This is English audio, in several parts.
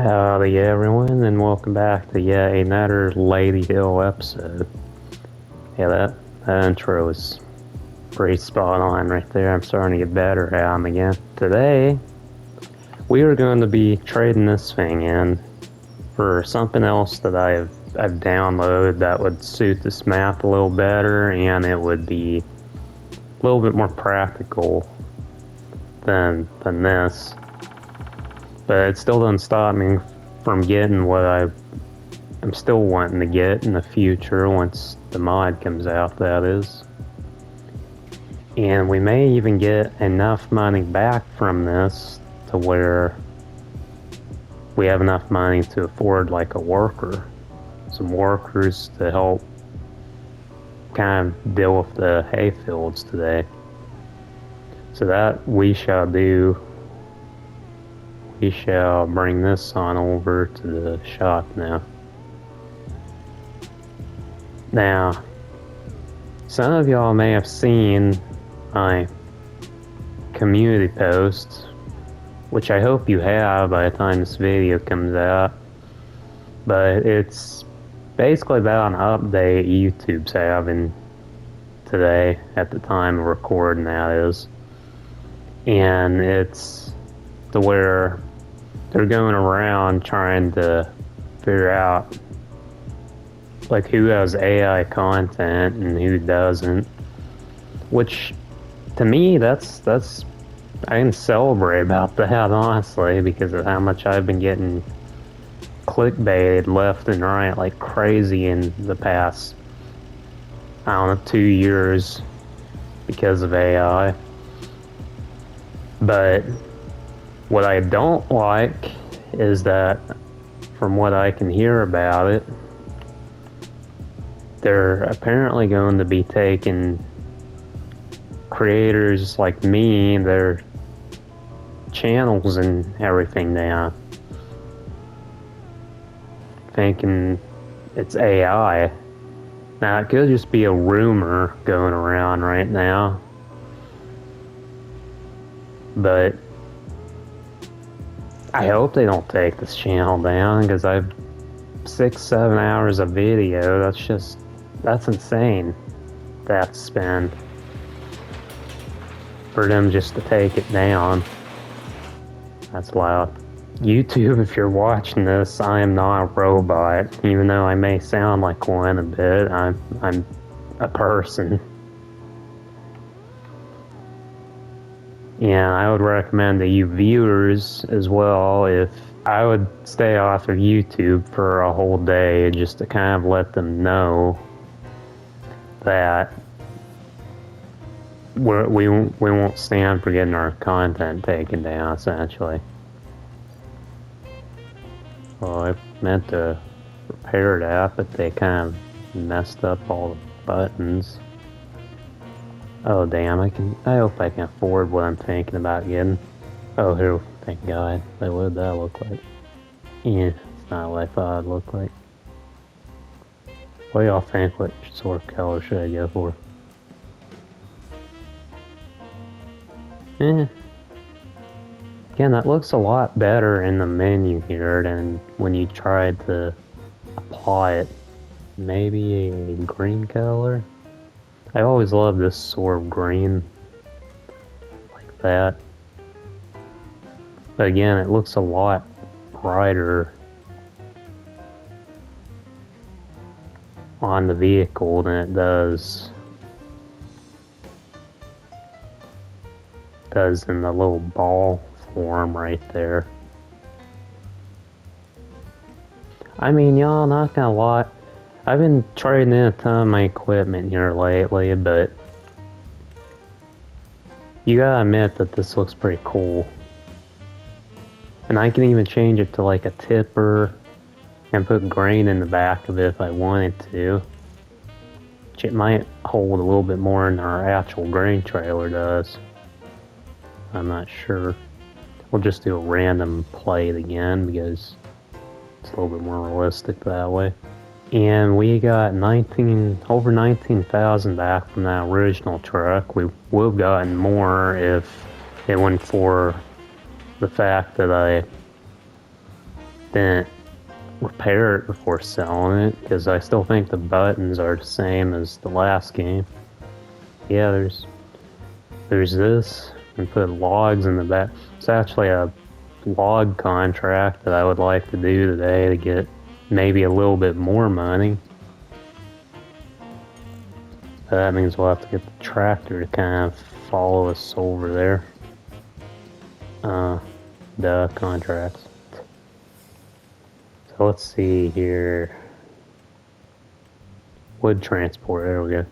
Howdy everyone, and welcome back to yet another LadyHill episode. Yeah, that intro was pretty spot on right there. I'm starting to get better at them again. Today, we are going to be trading this thing in for something else that I've downloaded that would suit this map a little better, and it would be a little bit more practical than this. But it still doesn't stop me from getting what I'm still wanting to get in the future once the mod comes out, that is. And we may even get enough money back from this to where we have enough money to afford like a worker. Some workers to help kind of deal with the hay fields today. So that we shall do. We shall bring this on over to the shop now. Now, some of y'all may have seen my community post, which I hope you have by the time this video comes out, but it's basically about an update YouTube's having today at the time of recording, that is. And it's to where they're going around trying to figure out like who has AI content and who doesn't, which to me that's I can celebrate about that, honestly, because of how much I've been getting clickbaited left and right like crazy in the past, I don't know, 2 years because of AI. But what I don't like is that, from what I can hear about it, they're apparently going to be taking creators like me, their channels and everything down, thinking it's AI. Now, it could just be a rumor going around right now, but I hope they don't take this channel down, because I've 6-7 hours of video. That's insane to have to spend for them just to take it down. That's loud. YouTube, if you're watching this, I am not a robot. Even though I may sound like one a bit, I'm a person. Yeah, I would recommend to you viewers as well, if I would stay off of YouTube for a whole day just to kind of let them know that we won't stand for getting our content taken down, essentially. Well, I meant to repair that, but they kind of messed up all the buttons. Oh damn, I hope I can afford what I'm thinking about getting. Oh, here, thank God. What would that look like? Yeah, it's not what I thought it'd look like. What do y'all think? What sort of color should I go for? Again, that looks a lot better in the menu here than when you tried to apply it. Maybe a green color? I always love this sort of green like that. But again, it looks a lot brighter on the vehicle than it does in the little ball form right there. I mean, y'all, not gonna lie, I've been trading in a ton of my equipment here lately, but you gotta admit that this looks pretty cool. And I can even change it to like a tipper and put grain in the back of it if I wanted to. Which it might hold a little bit more than our actual grain trailer does. I'm not sure. We'll just do a random plate again because it's a little bit more realistic that way. And we got over 19,000 back from that original truck. We would have gotten more if it wasn't for the fact that I extent, repair it before selling it, because I still think the buttons are the same as the last game. Yeah, there's this, and put logs in the back. It's actually a log contract that I would like to do today to get maybe a little bit more money. But that means we'll have to get the tractor to kind of follow us over there. The contracts. So let's see here. Wood transport, there we go. You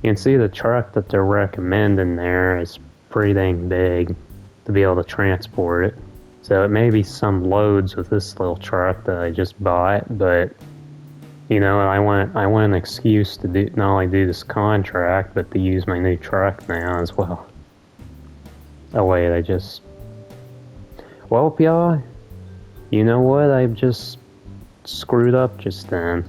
can see the truck that they're recommending there is pretty dang big to be able to transport it. So it may be some loads with this little truck that I just bought, but you know, I want an excuse to do not only do this contract, but to use my new truck now as well. Oh wait, I just... Well, y'all, you know what? I just screwed up just then.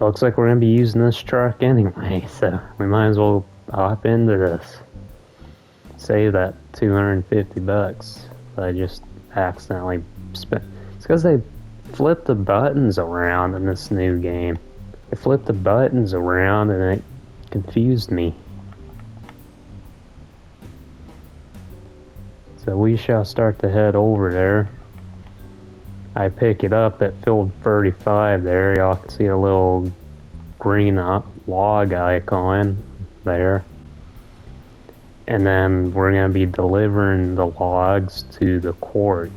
It looks like we're gonna be using this truck anyway, so we might as well hop into this. Save that $250 that I just accidentally spent. It's because they flipped the buttons around in this new game. They flipped the buttons around and it confused me. So we shall start to head over there. I pick it up at field 35 there. Y'all can see a little green log icon there. And then we're going to be delivering the logs to the quarry.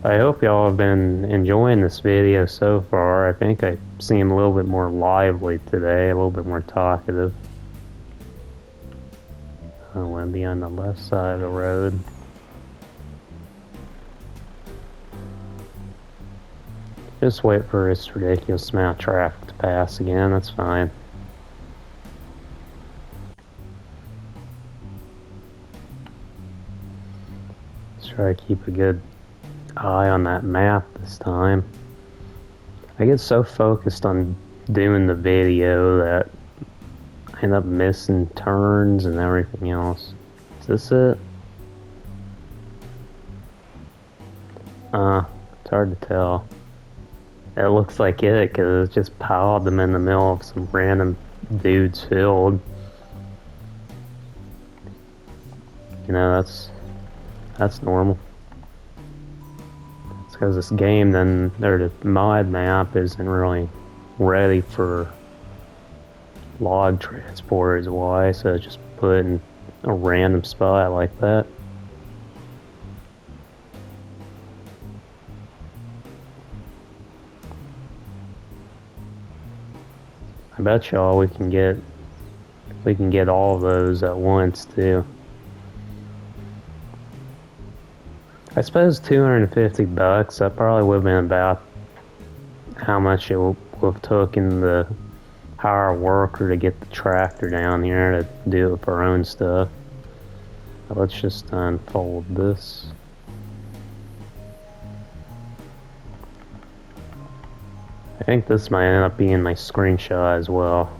I hope y'all have been enjoying this video so far. I think I seem a little bit more lively today, a little bit more talkative. I want to be on the left side of the road. Just wait for this ridiculous amount of traffic to pass again, that's fine. Let's try to keep a good eye on that map this time. I get so focused on doing the video that I end up missing turns and everything else. Is this it? It's hard to tell. It looks like it because it just piled them in the middle of some random dude's field. You know, that's normal. It's because this game then, or the mod map isn't really ready for log transport is why, so it's just put in a random spot like that. I bet y'all we can get all of those at once too. I suppose $250, that probably would have been about how much it would have taken the hire a worker to get the tractor down here to do it with our own stuff. But let's just unfold this. I think this might end up being my screenshot as well.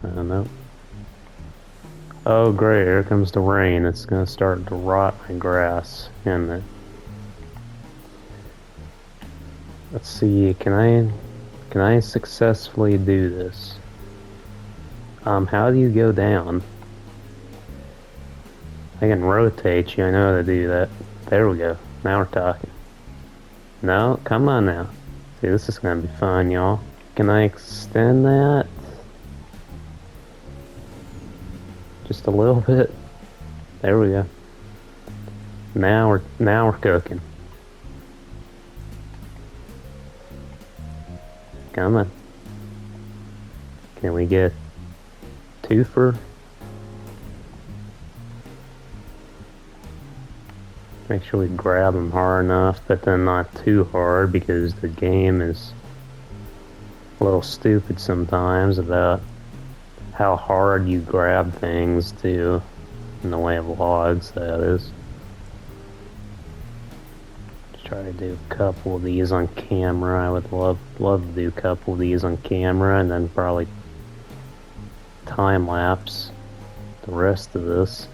I don't know. Oh great, here comes the rain. It's gonna start to rot my grass, isn't it? Let's see, can I successfully do this? How do you go down? I can rotate you, I know how to do that. There we go, now we're talking. No, come on now. See, this is gonna be fun, y'all. Can I extend that? Just a little bit. There we go. Now we're cooking. Come on. Can we get twofer? Make sure we grab them hard enough, but then not too hard because the game is a little stupid sometimes about how hard you grab things too, in the way of logs, that is. Just try to do a couple of these on camera. I would love to do a couple of these on camera and then probably time lapse the the rest of this.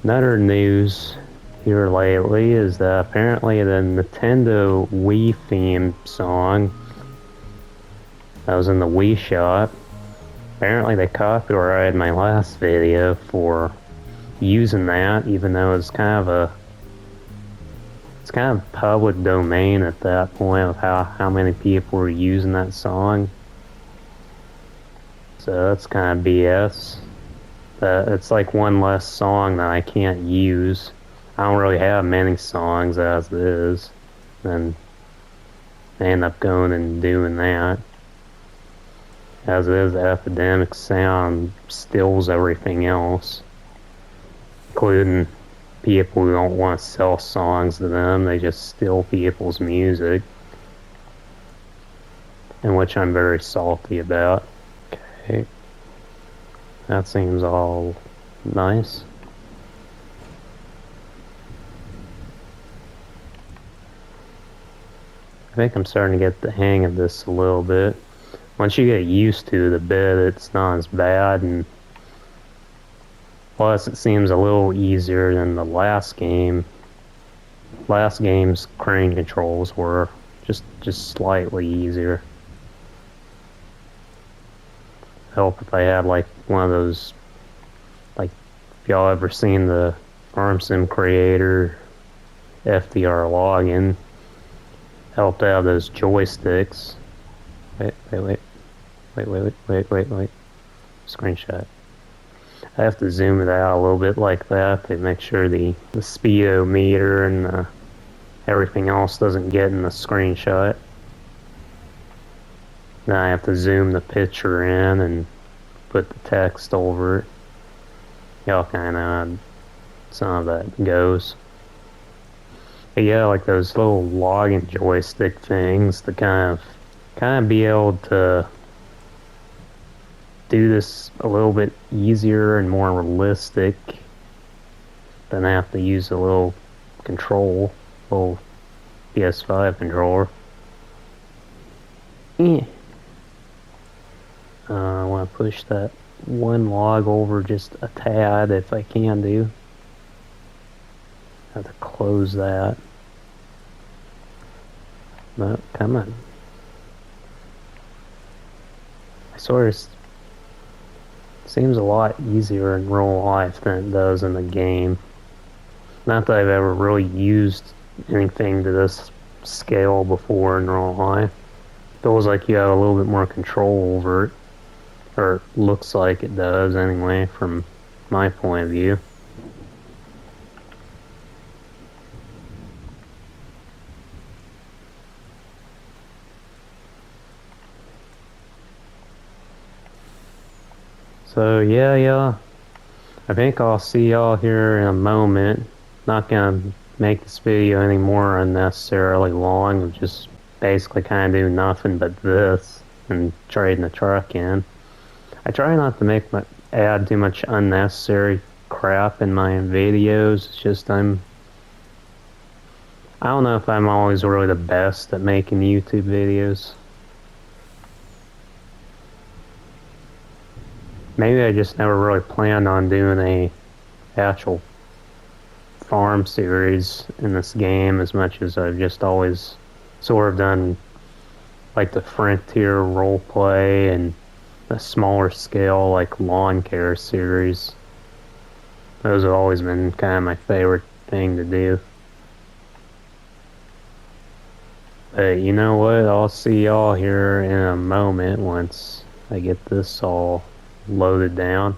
Another news here lately is that apparently the Nintendo Wii theme song that was in the Wii shop, apparently they copyrighted my last video for using that, even though it's kind of public domain at that point of how many people were using that song. So that's kind of BS. It's like one less song that I can't use. I don't really have many songs as it is, and I end up going and doing that. As it is, the epidemic sound steals everything else, including people who don't want to sell songs to them. They just steal people's music, and which I'm very salty about. Okay. That seems all nice. I think I'm starting to get the hang of this a little bit. Once you get used to the bit, it's not as bad, and plus it seems a little easier than the last game. Last game's crane controls were just slightly easier. Help if I had like one of those, like, if y'all ever seen the Farm Sim Creator FDR login, helped out those joysticks. Wait. Screenshot. I have to zoom it out a little bit like that to make sure the speedometer and everything else doesn't get in the screenshot. Then I have to zoom the picture in and put the text over it. Y'all kind of know how some of that goes. But yeah, like those little login joystick things to kind of be able to do this a little bit easier and more realistic than have to use a little control, little PS5 controller. Yeah. I want to push that one log over just a tad if I can do. Have to close that. No, come on. I swear it seems a lot easier in real life than it does in the game. Not that I've ever really used anything to this scale before in real life. Feels like you have a little bit more control over it. Or it looks like it does anyway, from my point of view. So yeah. I think I'll see y'all here in a moment. Not gonna make this video any more unnecessarily long. I'll just basically kind of do nothing but this and trading the truck in. I try not to add too much unnecessary crap in my videos. It's just I don't know if I'm always really the best at making YouTube videos. Maybe I just never really planned on doing a actual farm series in this game as much as I've just always sort of done like the Frontier roleplay and the smaller scale like lawn care series. Those have always been kind of my favorite thing to do. But you know what? I'll see y'all here in a moment once I get this all loaded down.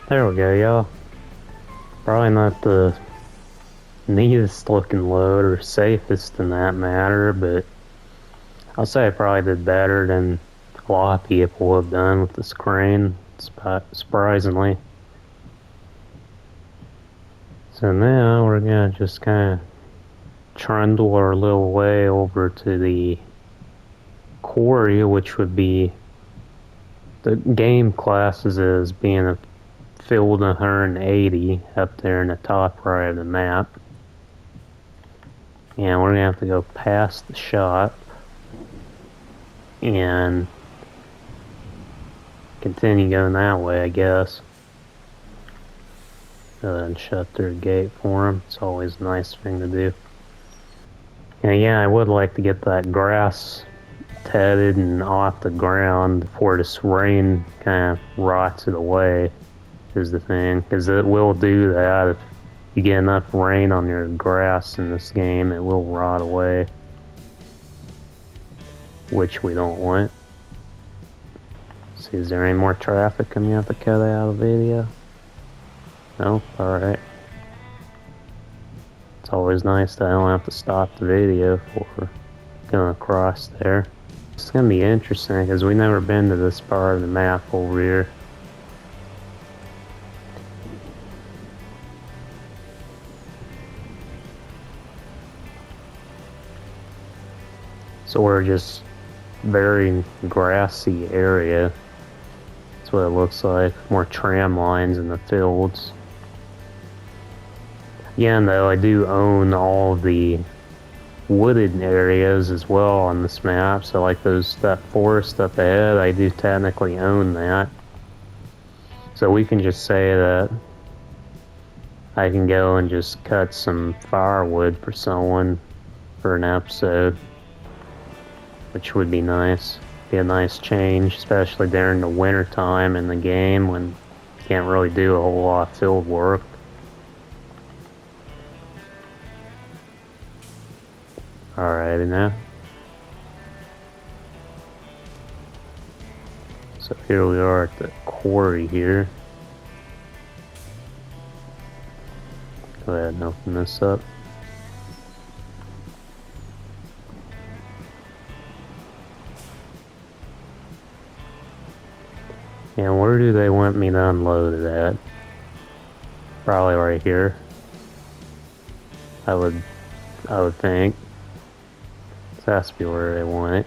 There we go, y'all. Probably not the neatest looking load or safest in that matter, but I'll say I probably did better than a lot of people have done with this crane, surprisingly. So now we're gonna just kind of trundle our little way over to the quarry, which would be the game classes as being a field 180 up there in the top right of the map. And we're gonna have to go past the shop and continue going that way, I guess. Go ahead and shut their gate for them. It's always a nice thing to do. And yeah, I would like to get that grass tedded and off the ground before this rain kind of rots it away, is the thing. Because it will do that. If you get enough rain on your grass in this game, it will rot away. Which we don't want. See, is there any more traffic I'm gonna have to cut out of the video? No? Alright. It's always nice that I don't have to stop the video for going across there. It's gonna be interesting because we've never been to this part of the map over here. So we're just very grassy area. That's what it looks like. More tram lines in the fields. Yeah, though I do own all the wooded areas as well on this map. So like that forest up ahead, I do technically own that. So we can just say that I can go and just cut some firewood for someone for an episode, which would be nice. Be a nice change, especially during the winter time in the game when you can't really do a whole lot of field work. Alrighty now. So here we are at the quarry here. Go ahead and open this up. And where do they want me to unload it at? Probably right here. I would think. So that's be where they want it.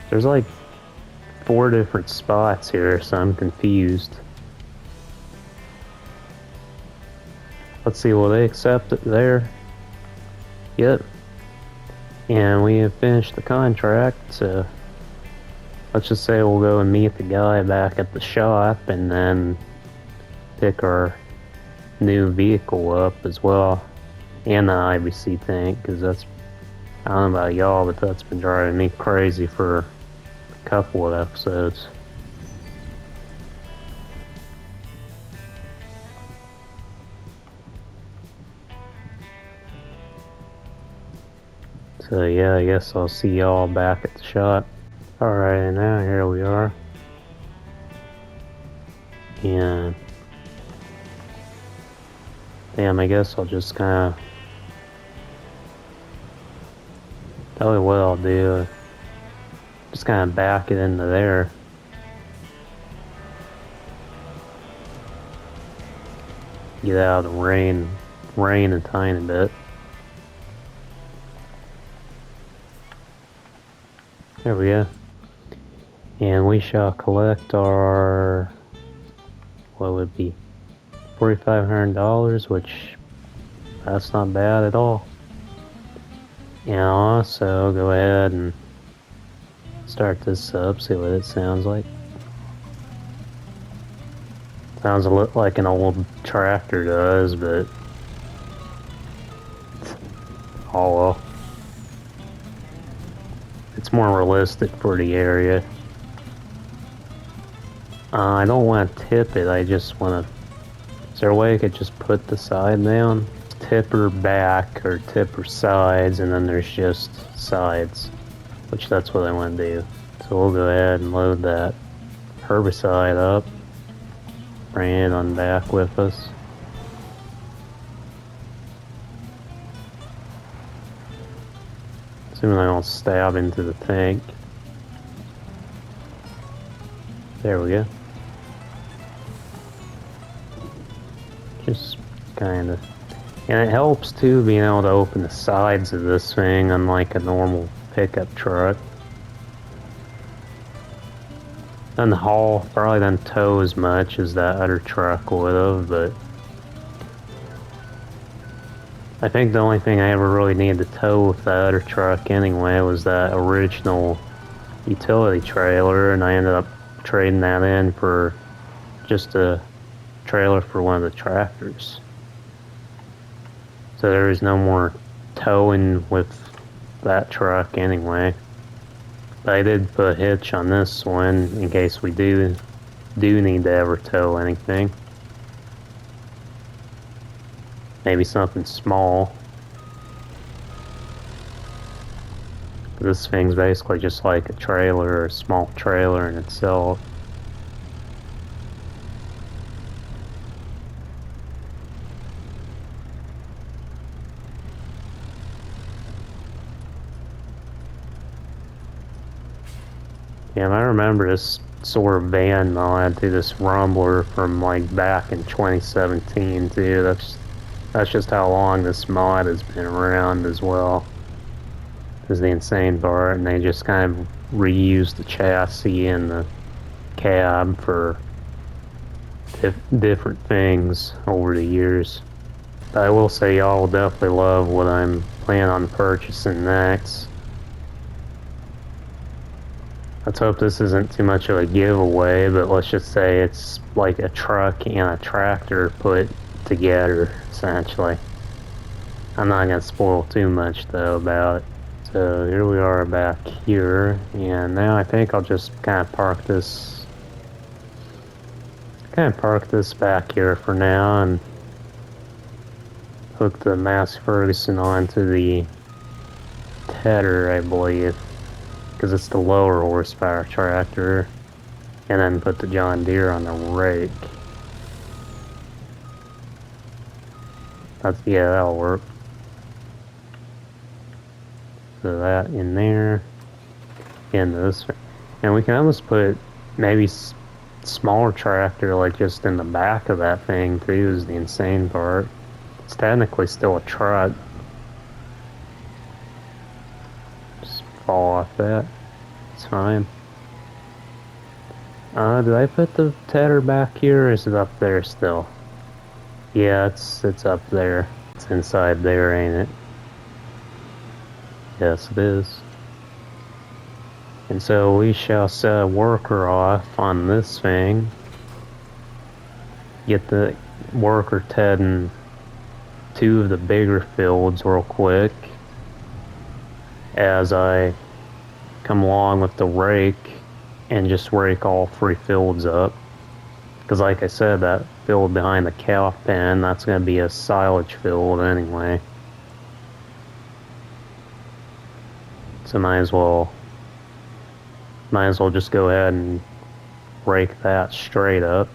There's like 4 different spots here, so I'm confused. Let's see, will they accept it there? Yep. And we have finished the contract, so let's just say we'll go and meet the guy back at the shop and then pick our new vehicle up as well. And the IBC tank, because that's, I don't know about y'all, but that's been driving me crazy for a couple of episodes. So yeah, I guess I'll see y'all back at the shop. Alright, now here we are. And damn, I guess I'll just kinda tell you what I'll do. Just kinda back it into there. Get out of the rain a tiny bit. There we go. And we shall collect our, what would it be, $4,500, which that's not bad at all. And I'll also go ahead and start this up, see what it sounds like. Sounds a lot like an old tractor does, but oh well. It's more realistic for the area. I don't want to tip it, I just want to... Is there a way I could just put the side down? Tip her back or tip her sides, and then there's just sides. which that's what I want to do. So we'll go ahead and load that herbicide up, bring it on back with us. Assuming I don't stab into the tank. There we go. Just kind of, and it helps too being able to open the sides of this thing unlike a normal pickup truck. Doesn't haul, probably doesn't tow as much as that other truck would have, but I think the only thing I ever really needed to tow with that other truck anyway was that original utility trailer, and I ended up trading that in for just a trailer for one of the tractors. So there is no more towing with that truck anyway. But I did put a hitch on this one in case we do need to ever tow anything. Maybe something small. This thing's basically just like a trailer, or a small trailer in itself. Yeah, I remember this sort of van mod to this Rumbler from like back in 2017 too. That's just how long this mod has been around as well. Is the insane part, and they just kind of reused the chassis and the cab for different things over the years. But I will say y'all will definitely love what I'm planning on purchasing next. Let's hope this isn't too much of a giveaway, but let's just say it's like a truck and a tractor put together, essentially. I'm not going to spoil too much, though, about it. So here we are back here, and now I think I'll just kind of park this back here for now, and hook the Massey Ferguson onto the Tedder, I believe, because it's the lower horsepower tractor, and then put the John Deere on the rake. Yeah, that'll work. So that in there, into this, and we can almost put maybe smaller tractor like just in the back of that thing too, is the insane part. It's technically still a truck. Just fall off that. It's fine. Did I put the Tedder back here, or is it up there still? Yeah, it's up there. It's inside there, ain't it? Yes, it is. And so we shall set a worker off on this thing. Get the worker tedding two of the bigger fields real quick as I come along with the rake and just rake all three fields up. Because like I said, that field behind the calf pen, that's going to be a silage field anyway. So might as well just go ahead and rake that straight up.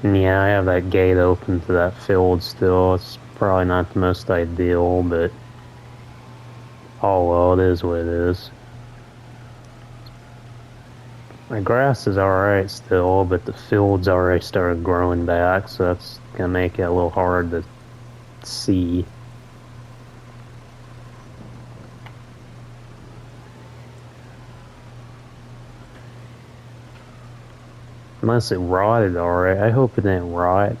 And yeah, I have that gate open to that field still. It's probably not the most ideal, but oh well, it is what it is. My grass is alright still, but the field's already started growing back, so that's gonna make it a little hard to see. Unless it rotted already. I hope it didn't rot.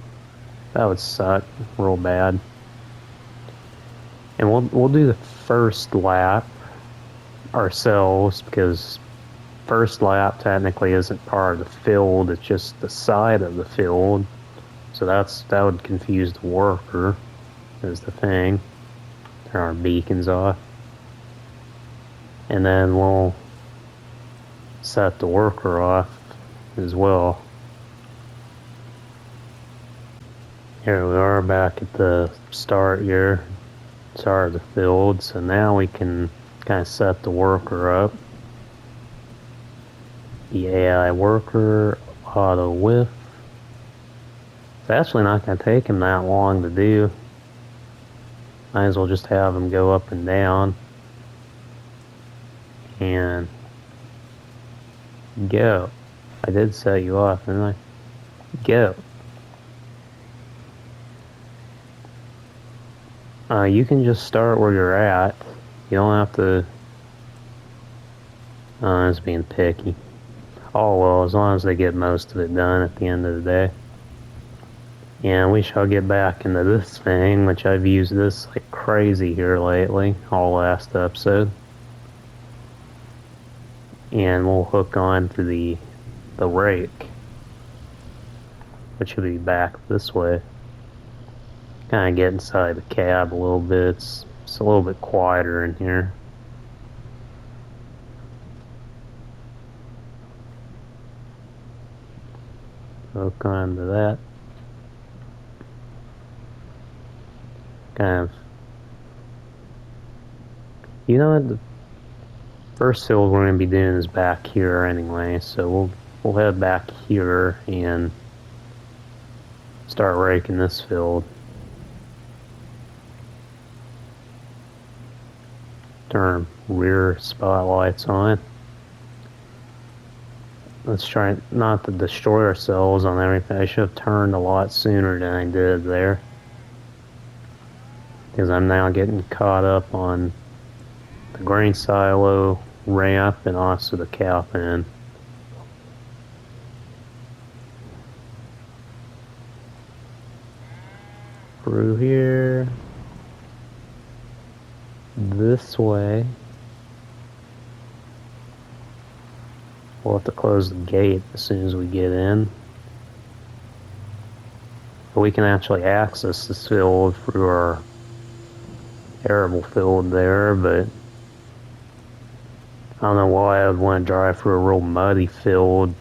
That would suck real bad. And we'll do the first lap ourselves, because first lap technically isn't part of the field, it's just the side of the field. So that would confuse the worker, is the thing. Turn our beacons off. And then we'll set the worker off as well. Here we are back at the start here. Start of the field. So now we can kind of set the worker up. The AI worker, auto whiff. It's actually not going to take him that long to do. Might as well just have him go up and down. And go. I did set you off, didn't I? Go. You can just start where you're at. You don't have to... it's being picky. Oh well, as long as they get most of it done at the end of the day. And we shall get back into this thing, which I've used this like crazy here lately, all last episode. And we'll hook on to the rake, which will be back this way. Kind of get inside the cab a little bit. It's a little bit quieter in here. Hook on to that. Kind of. You know what? The first field we're going to be doing is back here anyway, so we'll head back here and start raking this field. Turn rear spotlights on. Let's try not to destroy ourselves on everything. I should have turned a lot sooner than I did there, because I'm now getting caught up on the grain silo ramp and also the cow pen. Through here. This way. We'll have to close the gate as soon as we get in. But we can actually access this field through our arable field there, but I don't know why I would want to drive through a real muddy field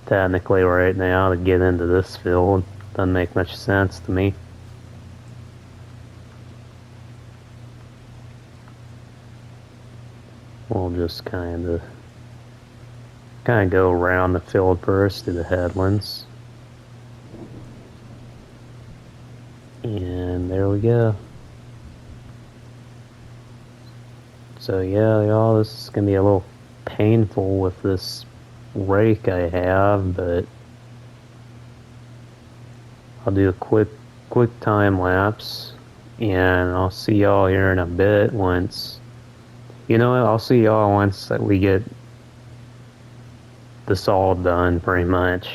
technically right now to get into this field. Doesn't make much sense to me. We'll just kind of go around the field first to the headlands. And there we go. So yeah, y'all, this is going to be a little painful with this rake I have, but I'll do a quick time lapse, and I'll see y'all here in a bit once... You know what, I'll see y'all once that we get this all done, pretty much.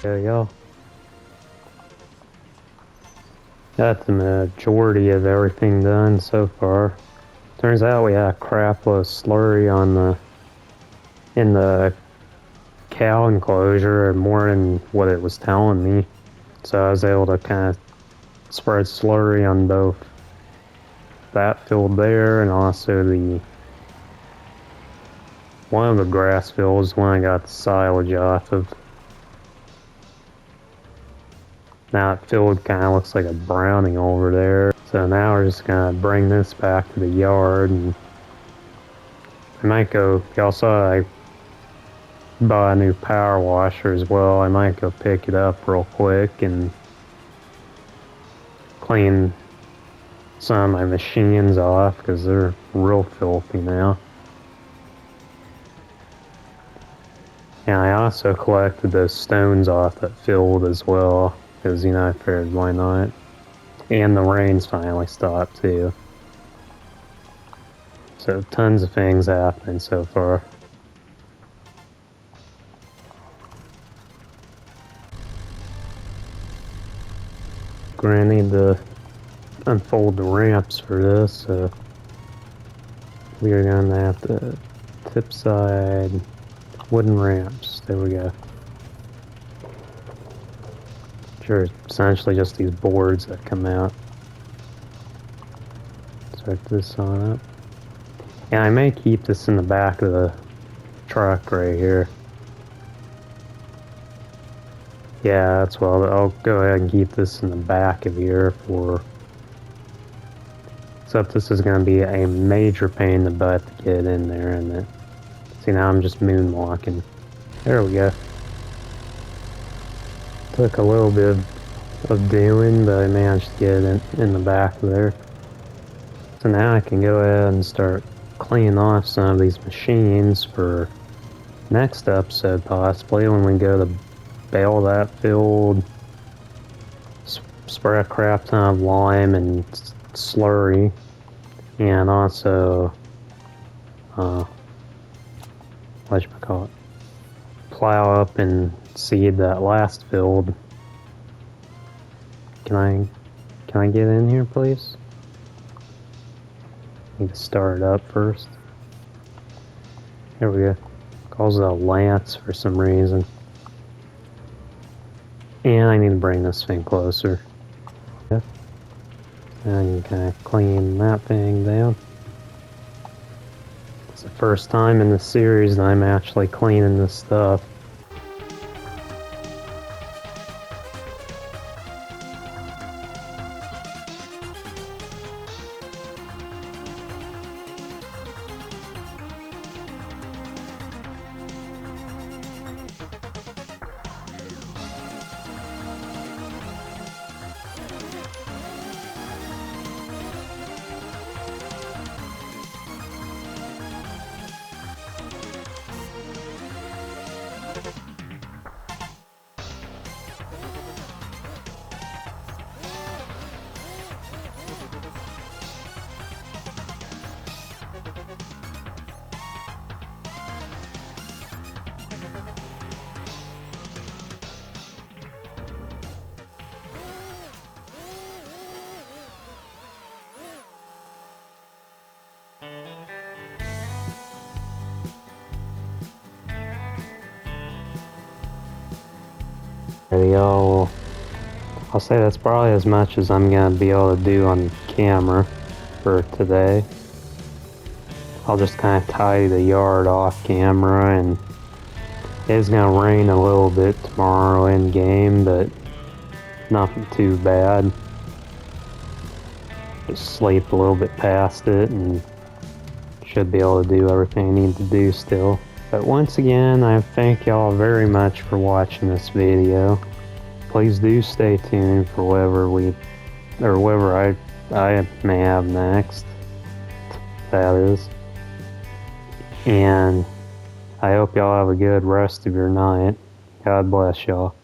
There you go. Got the majority of everything done so far. Turns out we had a crap load of slurry in the cow enclosure, more than what it was telling me. So I was able to kind of spread slurry on both that field there and also one of the grass fields when I got the silage off of. Now it field kind of looks like a browning over there. So now we're just gonna bring this back to the yard, and I might go, y'all saw I bought a new power washer as well. I might go pick it up real quick and clean some of my machines off because they're real filthy now. And I also collected those stones off that field as well because, you know, I figured why not. And the rain's finally stopped too. So tons of things happening so far. We're gonna need to unfold the ramps for this, so we are gonna have to tip side wooden ramps. There we go. Sure, essentially just these boards that come out. Start this on up. Yeah, I may keep this in the back of the truck right here. Yeah, that's well. I'll go ahead and keep this in the back of here for. Except this is going to be a major pain in the butt to get in there, isn't it? See, now I'm just moonwalking. There we go. Took a little bit of doing, but I managed to get it in the back there. So now I can go ahead and start cleaning off some of these machines for next episode, possibly, when we go to bale that field, spray a crap ton of lime and slurry, and also, whatchamacallit, plow up and seed that last field. Can I get in here, please? Need to start it up first. Here we go. Calls it a lance for some reason. And I need to bring this thing closer. Yep. And kind of clean that thing down. It's the first time in the series that I'm actually cleaning this stuff. Y'all, I'll say that's probably as much as I'm gonna be able to do on camera for today. I'll just kind of tidy the yard off camera, and it's gonna rain a little bit tomorrow in game, but nothing too bad. Just sleep a little bit past it and should be able to do everything I need to do still. But once again, I thank y'all very much for watching this video. Please do stay tuned for whatever I may have next. That is. And I hope y'all have a good rest of your night. God bless y'all.